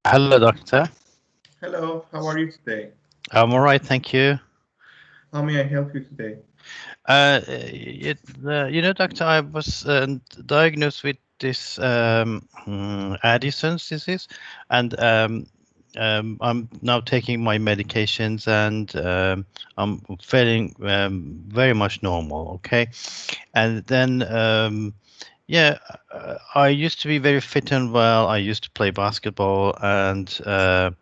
Hello, doctor. Hello, how are you today? I'm all right, thank you. How may I help you today? Doctor, I was diagnosed with this Addison's disease, and I'm now taking my medications, and I'm feeling very much normal. Okay, and then I used to be very fit and well. I used to play basketball, and I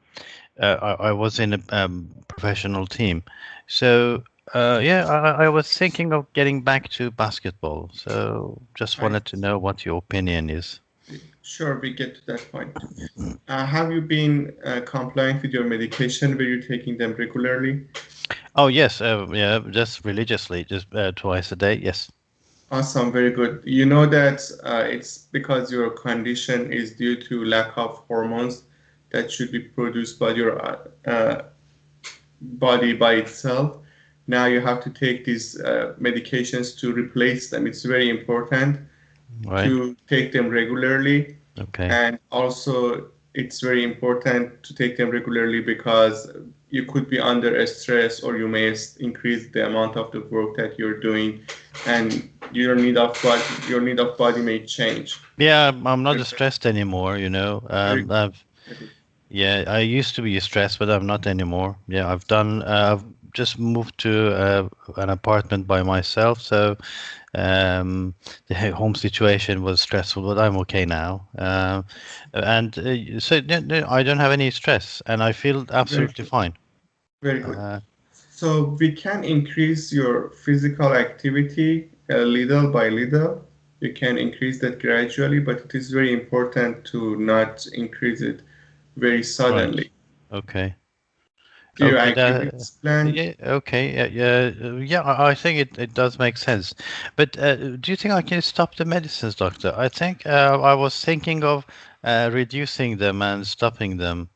was in a professional team. So, I was thinking of getting back to basketball. So, just I wanted to know what your opinion is. sure we get to that point. Have you been compliant with your medication? Were you taking them regularly? Oh, yes, yeah, just religiously, just twice a day. Yes. Awesome, very good. You know that it's because your condition is due to lack of hormones that should be produced by your body by itself. Now you have to take these medications to replace them. It's very important Right. to take them regularly. Okay. And also, it's very important to take them regularly because you could be under a stress or you may increase the amount of the work that you're doing and your need of body may change. Yeah, I'm not Very, stressed anymore. very, very good. Yeah, I used to be stressed, but I'm not anymore. Yeah, I've just moved to an apartment by myself, so the home situation was stressful, but I'm okay now. And so no, I don't have any stress, and I feel Very absolutely good. fine. Very good. Uh, So we can increase your physical activity little by little. You can increase that gradually, but it is very important to not increase it very right. suddenly. Okay. Do you Okay. agree with this plan? Yeah. Okay. Yeah. I think it does make sense. But do you think I can stop the medicines, doctor? I think I was thinking of reducing them and stopping them.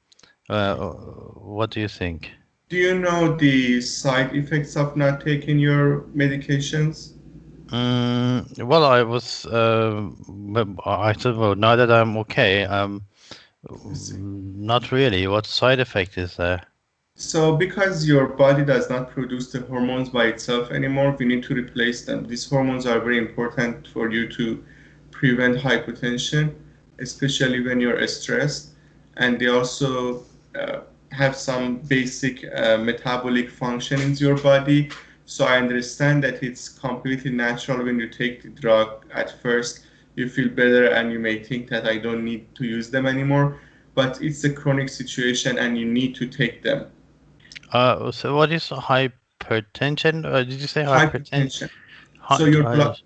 What do you think? Do you know the side effects of not taking your medications? Well, I was. But I thought, well, now that I'm okay, Let's see. not really. What side effect is there? So, because your body does not produce the hormones by itself anymore, we need to replace them. These hormones are very important for you to prevent hypertension, especially when you're stressed. And they also uh, have some basic metabolic function in your body. So, I understand that it's completely natural when you take the drug at first, you feel better and you may think that I don't need to use them anymore. But it's a chronic situation and you need to take them. So what is hypertension? Did you say hypertension? Hypertension. So your blood,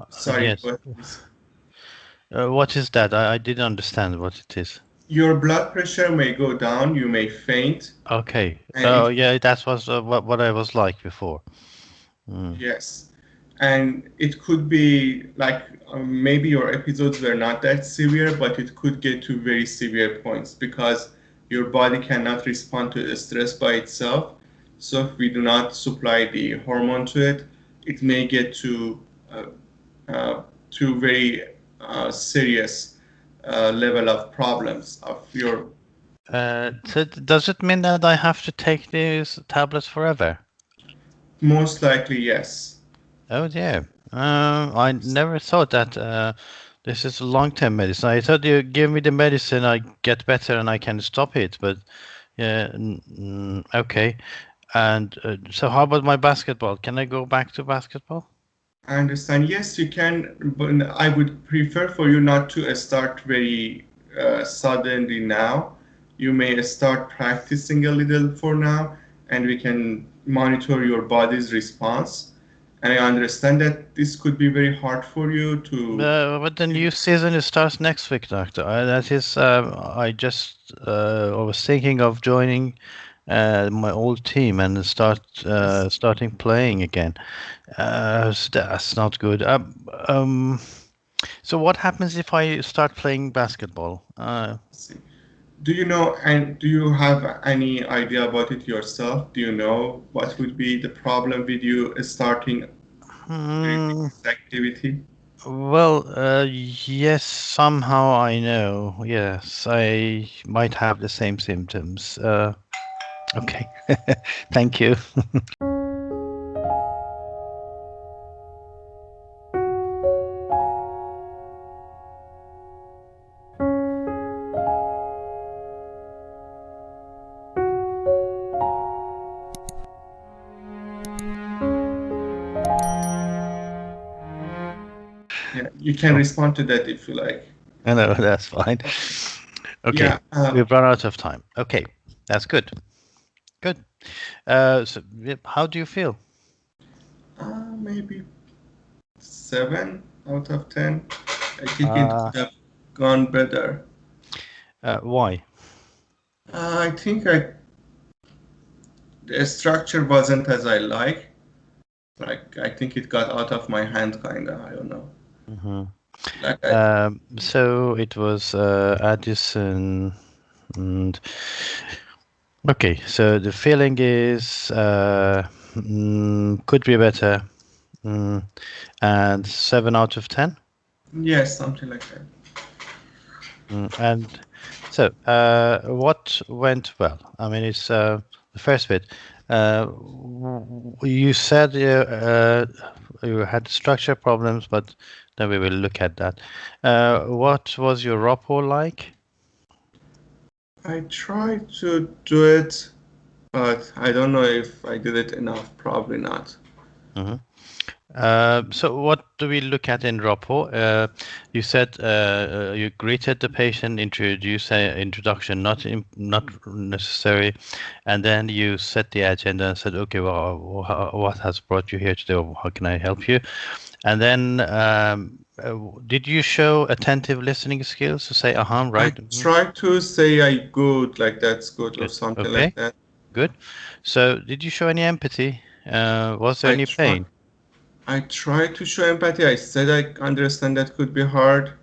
sorry, Yes. go ahead, please. What is that? I didn't understand what it is. Your blood pressure may go down, you may faint, Okay. and Oh, it, yeah, that was what I was like before. Mm. yes, and it could be like maybe your episodes were not that severe, but it could get to very severe points because your body cannot respond to the stress by itself. So if we do not supply the hormone to it, it may get to very serious level of problems of your. So does it mean that I have to take these tablets forever? Most likely, yes. Oh, dear. I never thought that this is a long-term medicine. I thought you give me the medicine, I get better, and I can stop it. But yeah, okay. And so, how about my basketball? Can I go back to basketball? I understand. Yes, you can, but I would prefer for you not to start very suddenly now. You may start practicing a little for now, and we can monitor your body's response. And I understand that this could be very hard for you to. But the new season starts next week, Doctor. That is, I just I was thinking of joining my old team and starting playing again. So that's not good. So what happens if I start playing basketball? Do you know and do you have any idea about it yourself? Do you know what would be the problem with you starting very Hmm, this activity? Well, yes, somehow I know. Yes, I might have the same symptoms. Okay, thank you. Yeah, you can Oh, respond to that if you like. no, that's fine. Okay, Yeah, we've run out of time. Okay, that's good. Good. So, how do you feel? maybe 7 out of 10. I think it Uh, could have gone better. why? I think the structure wasn't as I like. Like I think it got out of my hand, kinda. I don't know. Hmm. Like So it was Addison, and okay. So the feeling is could be better, mm, and 7 out of 10. yes, something like that. And so, what went well? I mean, it's the first bit. You said you had structure problems, but then we will look at that. What was your rapport like? I tried to do it, but I don't know if I did it enough. Probably not. Hmm. So what do we look at in rapport? You said you greeted the patient, introduced introduction, not necessary, and then you set the agenda and said, okay, well, what has brought you here today? Or how can I help you? And then did you show attentive listening skills to say, I right, tried to say I good, like that's good or good, something like okay, that. good. So did you show any empathy? Was there I any try pain? I tried to show empathy. I said I understand that could be hard,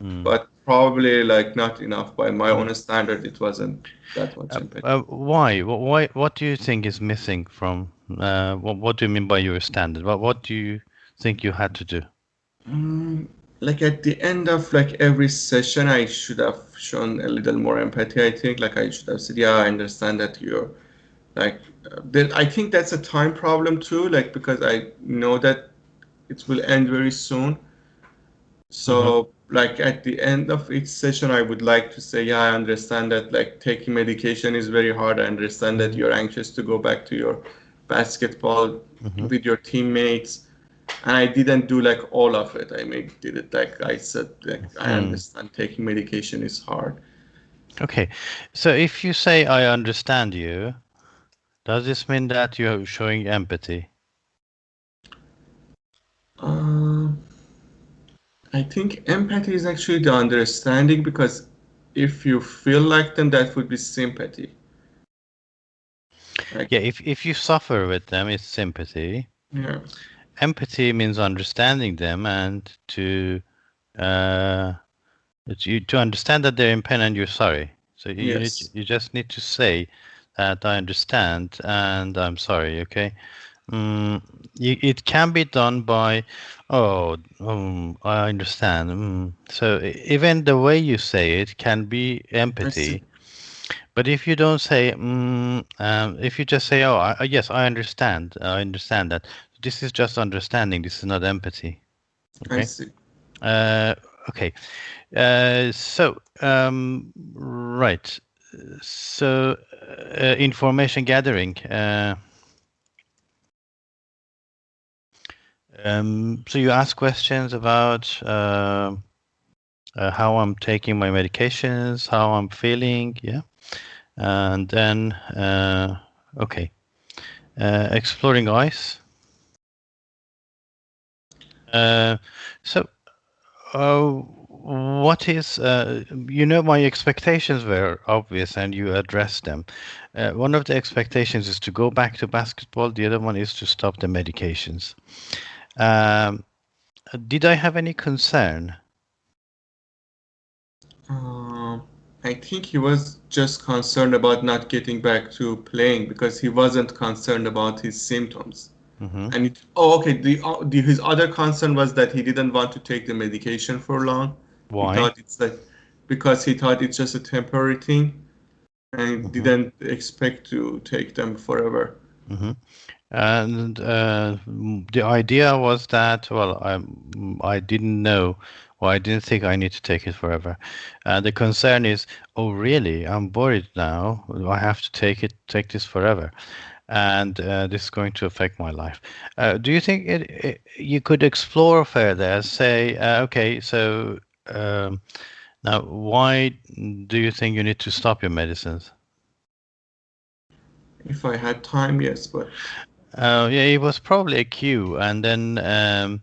Mm. but probably like not enough by my own standard. It wasn't that much empathy. Why? Why? What do you think is missing from? What do you mean by your standard? What do you think you had to do? Mm, like at the end of like every session, I should have shown a little more empathy. I think like I should have said, yeah, I understand that you're like. I think that's a time problem too. Like because I know that it will end very soon. Hmm. So like at the end of each session, I would like to say, yeah, I understand that like taking medication is very hard. I understand that you're anxious to go back to your basketball Hmm. with your teammates. And I didn't do like all of it. I did it like I said, like I Hmm. understand taking medication is hard. Okay, so if you say I understand you, does this mean that you're showing empathy? Um, I think empathy is actually the understanding because if you feel like them, that would be sympathy. Like, Yeah, if you suffer with them, it's sympathy. yeah, Empathy means understanding them and uh, to understand that they're in pain and you're sorry. So yes, you just need to say that I understand and I'm sorry. Okay. Mm, it can be done by, oh, I understand. So even the way you say it can be I see. empathy. But if you don't say, if you just say, oh, yes, I understand that. This is just understanding. This is not empathy. I Okay. see. Uh, okay. Right. So, information gathering. So you ask questions about how I'm taking my medications, how I'm feeling, yeah, and then okay, exploring ice. So, what is my expectations were obvious, and you addressed them. One of the expectations is to go back to basketball. The other one is to stop the medications. Um, did I have any concern? Um, I think he was just concerned about not getting back to playing because he wasn't concerned about his symptoms. Mm-hmm. And okay, his other concern was that he didn't want to take the medication for long. He Why? thought it's like because he thought it's just a temporary thing and Mm-hmm. didn't expect to take them forever. Mm-hmm. And the idea was that, well, I didn't know, or I didn't think I need to take it forever. The concern is, oh, really? I'm worried now. I have to take this forever, and this is going to affect my life. Do you think you could explore further? Say, okay, so now, why do you think you need to stop your medicines? If I had time, yes, but Yeah, it was probably a queue, and then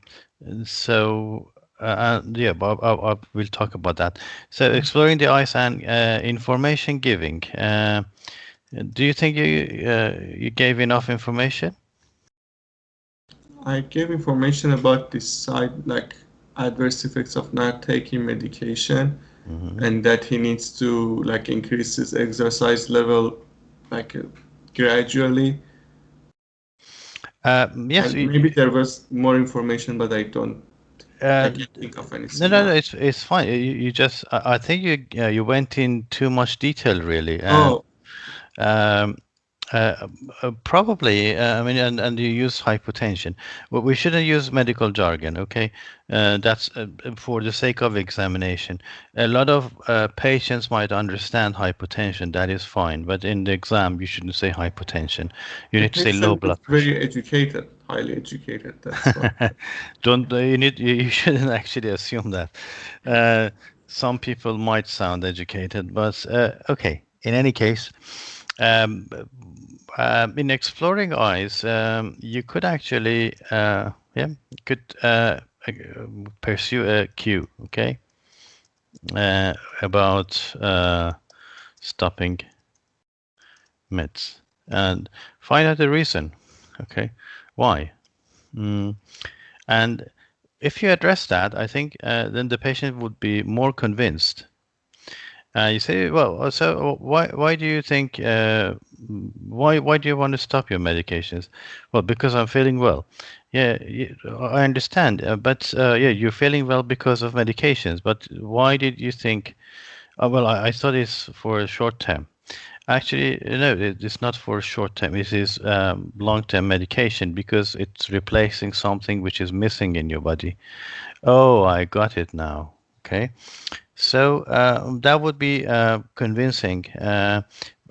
so yeah, but we'll talk about that. So exploring the ice and information giving. Do you think you gave enough information? I gave information about this side, like adverse effects of not taking medication, Hmm. and that he needs to like increase his exercise level, like gradually. Yes. And maybe there was more information, but I Uh, can't think of no, anything no, no. now. It's fine. You just. I think you went in too much detail, really, and. Oh, Um, Probably, I mean, and you use hypotension. But we shouldn't use medical jargon, okay? That's for the sake of examination. A lot of patients might understand hypotension, that is fine. But in the exam, you shouldn't say hypotension. You the need to say low patient is blood pressure. very educated, highly educated. That's why. Don't you need you shouldn't actually assume that. Uh, some people might sound educated, but okay. In any case, um, in exploring eyes, you could actually, yeah, you could pursue a cue, okay, about stopping meds and find out the reason, okay, why. Mm. And if you address that, I think then the patient would be more convinced. You say, well, so why do you think why do you want to stop your medications? Well, because I'm feeling well. Yeah, I understand, but yeah, you're feeling well because of medications. But why did you think? Well, I thought it's for a short term. Actually, no, it's not for short term. It is long-term medication because it's replacing something which is missing in your body. Oh, I got it now. Okay. So that would be convincing.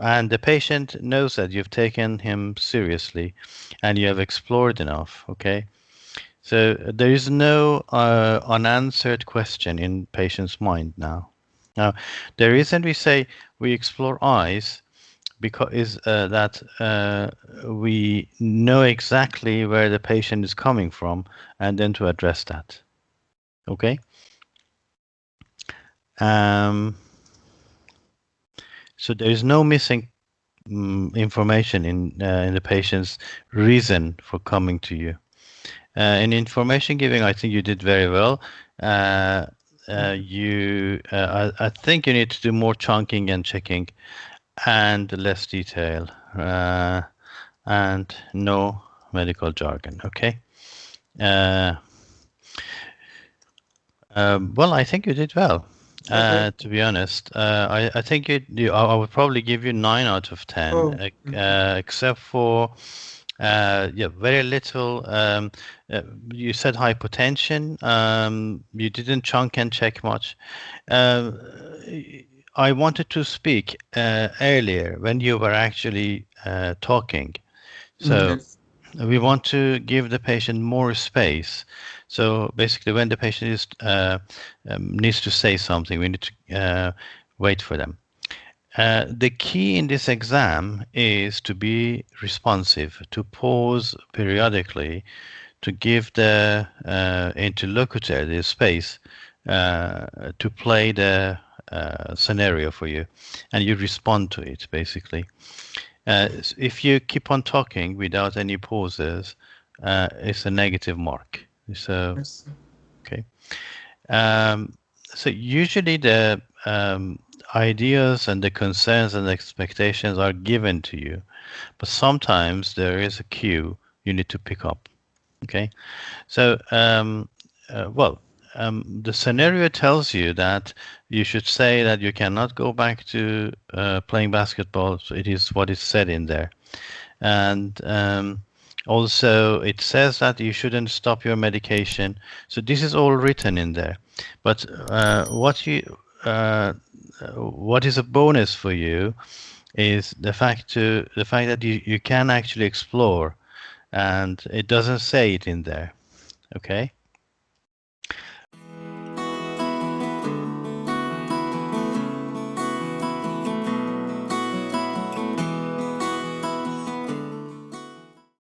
And the patient knows that you've taken him seriously and you have explored enough. Okay. So there is no unanswered question in patient's mind now. Now, the reason we say we explore eyes because is that we know exactly where the patient is coming from and then to address that. Okay. Um, so there is no missing information in the patient's reason for coming to you. In information giving, I think you did very well. I think you need to do more chunking and checking and less detail and no medical jargon. Okay. Uh, well, I think you did well. Okay. To be honest, I think I would probably give you 9 out of 10, Oh, except for yeah, very little. You said hypotension. You didn't chunk and check much. Uh, I wanted to speak earlier when you were actually talking. So yes. we want to give the patient more space. So basically, when the patient is needs to say something, we need to wait for them. The key in this exam is to be responsive, to pause periodically, to give the interlocutor the space to play the scenario for you, and you respond to it basically. If you keep on talking without any pauses, it's a negative mark. So, Yes. okay. Um, so usually the ideas and the concerns and expectations are given to you, but sometimes there is a cue you need to pick up. Okay, so the scenario tells you that you should say that you cannot go back to playing basketball. So it is what is said in there, and also it says that you shouldn't stop your medication. So this is all written in there. But what is a bonus for you is the fact that you can actually explore, and it doesn't say it in there. Okay,